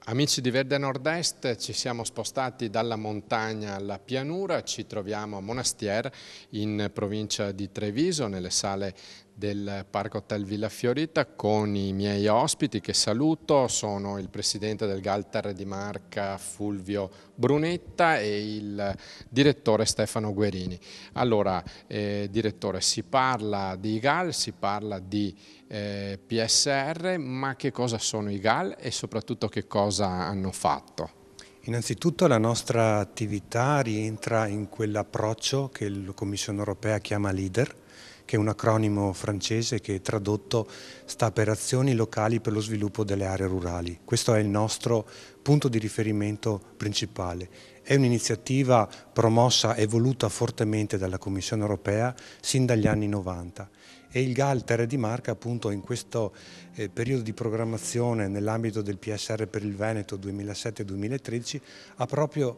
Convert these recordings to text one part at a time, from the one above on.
Amici di Verde Nord-Est, ci siamo spostati dalla montagna alla pianura, ci troviamo a Monastier in provincia di Treviso, nelle sale del Parco Hotel Villa Fiorita con i miei ospiti che saluto, sono il presidente del GAL Terre di Marca Fulvio Brunetta e il direttore Stefano Guerini. Allora, direttore, si parla di GAL, si parla di PSR, ma che cosa sono i GAL e soprattutto che cosa hanno fatto? Innanzitutto la nostra attività rientra in quell'approccio che la Commissione europea chiama LEADER, che è un acronimo francese che tradotto sta per Azioni Locali per lo Sviluppo delle Aree Rurali. Questo è il nostro punto di riferimento principale. È un'iniziativa promossa e voluta fortemente dalla Commissione europea sin dagli anni 90. E il GAL Terre di Marca appunto in questo periodo di programmazione nell'ambito del PSR per il Veneto 2007-2013 ha proprio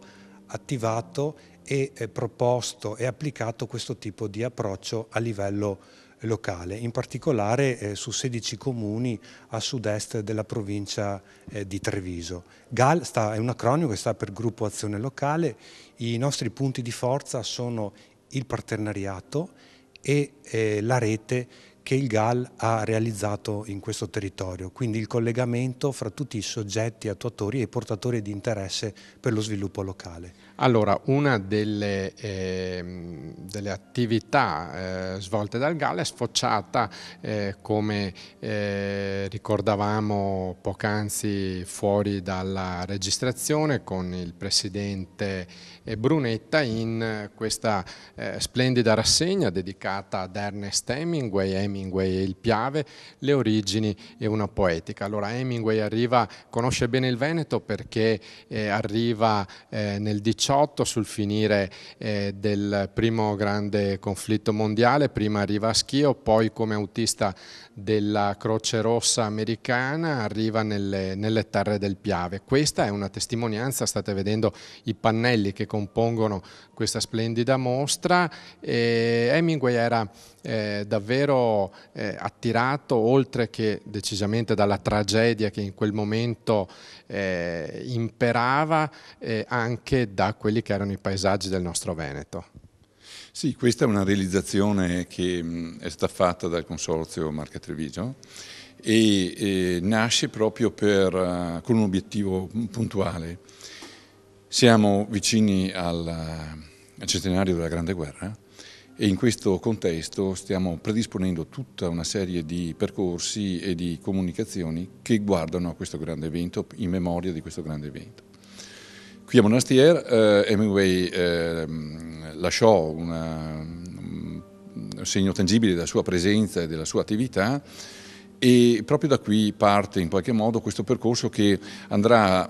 attivato e proposto e applicato questo tipo di approccio a livello locale, in particolare su 16 comuni a sud-est della provincia di Treviso. GAL è un acronimo che sta per Gruppo Azione Locale. I nostri punti di forza sono il partenariato e la rete che il GAL ha realizzato in questo territorio, quindi il collegamento fra tutti i soggetti attuatori e portatori di interesse per lo sviluppo locale. Allora, una delle attività svolte dal GAL è sfociata, come ricordavamo poc'anzi fuori dalla registrazione con il presidente Brunetta, in questa splendida rassegna dedicata ad Ernest Hemingway e il Piave, le origini e una poetica. Allora, Hemingway conosce bene il Veneto perché arriva nel 18 sul finire del primo grande conflitto mondiale, prima arriva a Schio, poi come autista della Croce Rossa americana arriva nelle terre del Piave. Questa è una testimonianza, state vedendo i pannelli che compongono questa splendida mostra. Hemingway era davvero attirato, oltre che decisamente dalla tragedia che in quel momento imperava, anche da quelli che erano i paesaggi del nostro Veneto. Sì, questa è una realizzazione che è stata fatta dal Consorzio Marca Treviso e nasce proprio con un obiettivo puntuale. Siamo vicini al centenario della Grande Guerra e in questo contesto stiamo predisponendo tutta una serie di percorsi e di comunicazioni che guardano a questo grande evento, in memoria di questo grande evento. Qui a Monastier Hemingway lasciò un segno tangibile della sua presenza e della sua attività e proprio da qui parte in qualche modo questo percorso che andrà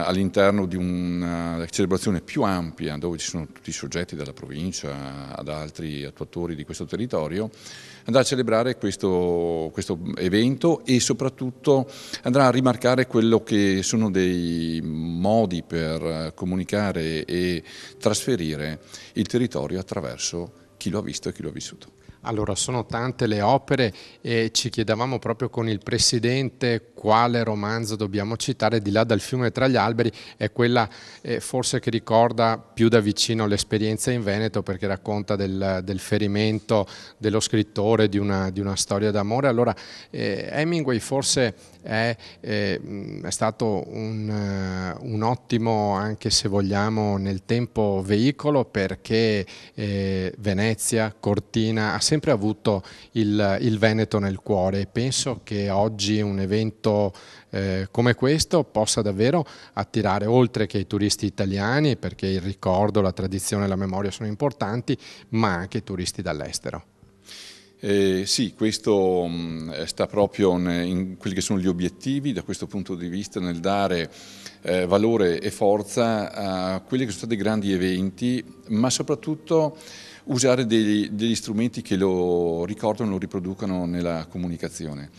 all'interno di una celebrazione più ampia dove ci sono tutti i soggetti della provincia ad altri attuatori di questo territorio, andrà a celebrare questo evento e soprattutto andrà a rimarcare quello che sono dei modi per comunicare e trasferire il territorio attraverso chi lo ha visto e chi lo ha vissuto. Allora, sono tante le opere e ci chiedevamo proprio con il Presidente quale romanzo dobbiamo citare. Di là dal fiume tra gli alberi è quella forse che ricorda più da vicino l'esperienza in Veneto, perché racconta del ferimento dello scrittore, di una storia d'amore. Allora Hemingway forse è stato un ottimo, anche se vogliamo nel tempo, veicolo, perché Venezia, Cortina ha sempre avuto il Veneto nel cuore e penso che oggi un evento come questo possa davvero attirare, oltre che i turisti italiani, perché il ricordo, la tradizione e la memoria sono importanti, ma anche i turisti dall'estero. Sì, questo sta proprio in quelli che sono gli obiettivi da questo punto di vista, nel dare valore e forza a quelli che sono stati grandi eventi, ma soprattutto usare degli strumenti che lo ricordano, lo riproducano nella comunicazione.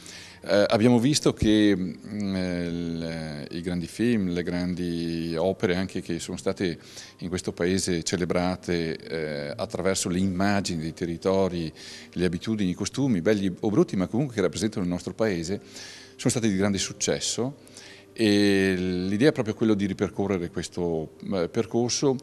Abbiamo visto che i grandi film, le grandi opere anche che sono state in questo paese celebrate attraverso le immagini dei territori, le abitudini, i costumi, belli o brutti, ma comunque che rappresentano il nostro paese, sono stati di grande successo e l'idea è proprio quella di ripercorrere questo percorso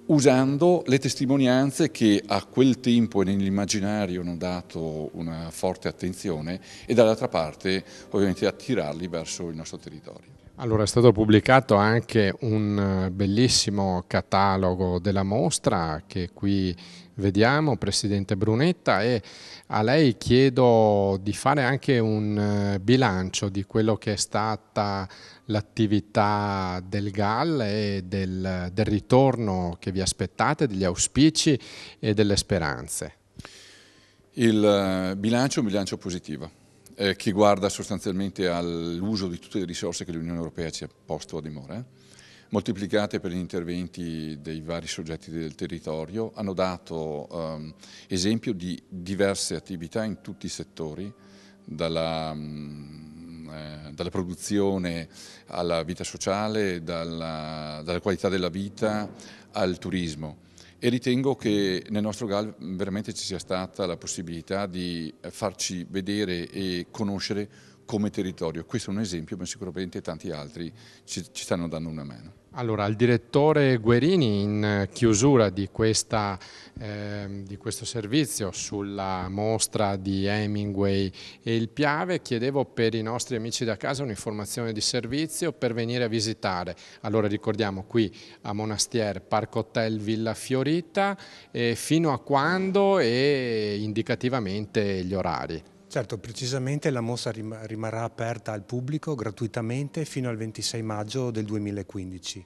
usando le testimonianze che a quel tempo nell'immaginario hanno dato una forte attenzione e dall'altra parte ovviamente attirarli verso il nostro territorio. Allora è stato pubblicato anche un bellissimo catalogo della mostra che qui vediamo, Presidente Brunetta, e a lei chiedo di fare anche un bilancio di quello che è stata l'attività del GAL e del ritorno che vi aspettate, degli auspici e delle speranze. Il bilancio è un bilancio positivo. Che guarda sostanzialmente all'uso di tutte le risorse che l'Unione Europea ci ha posto a dimora, moltiplicate per gli interventi dei vari soggetti del territorio, hanno dato esempio di diverse attività in tutti i settori, dalla produzione alla vita sociale, dalla qualità della vita al turismo. E ritengo che nel nostro GAL veramente ci sia stata la possibilità di farci vedere e conoscere come territorio. Questo è un esempio, ma sicuramente tanti altri ci stanno dando una mano. Allora, al direttore Guerini, in chiusura di questo servizio sulla mostra di Hemingway e il Piave, chiedevo per i nostri amici da casa un'informazione di servizio per venire a visitare. Allora ricordiamo qui a Monastier, Parco Hotel Villa Fiorita, fino a quando e indicativamente gli orari. Certo, precisamente la mostra rimarrà aperta al pubblico gratuitamente fino al 26 maggio del 2015.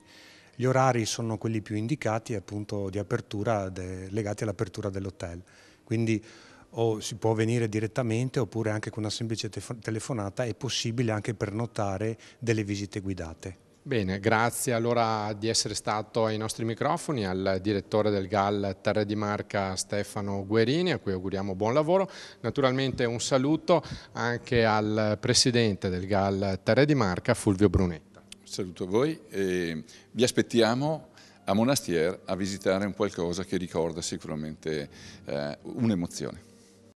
Gli orari sono quelli più indicati appunto di apertura legati all'apertura dell'hotel, quindi o si può venire direttamente oppure anche con una semplice telefonata è possibile anche prenotare delle visite guidate. Bene, grazie allora di essere stato ai nostri microfoni, al direttore del GAL Terre di Marca Stefano Guerini, a cui auguriamo buon lavoro. Naturalmente un saluto anche al presidente del GAL Terre di Marca, Fulvio Brunetta. Un saluto a voi e vi aspettiamo a Monastier a visitare un qualcosa che ricorda sicuramente un'emozione.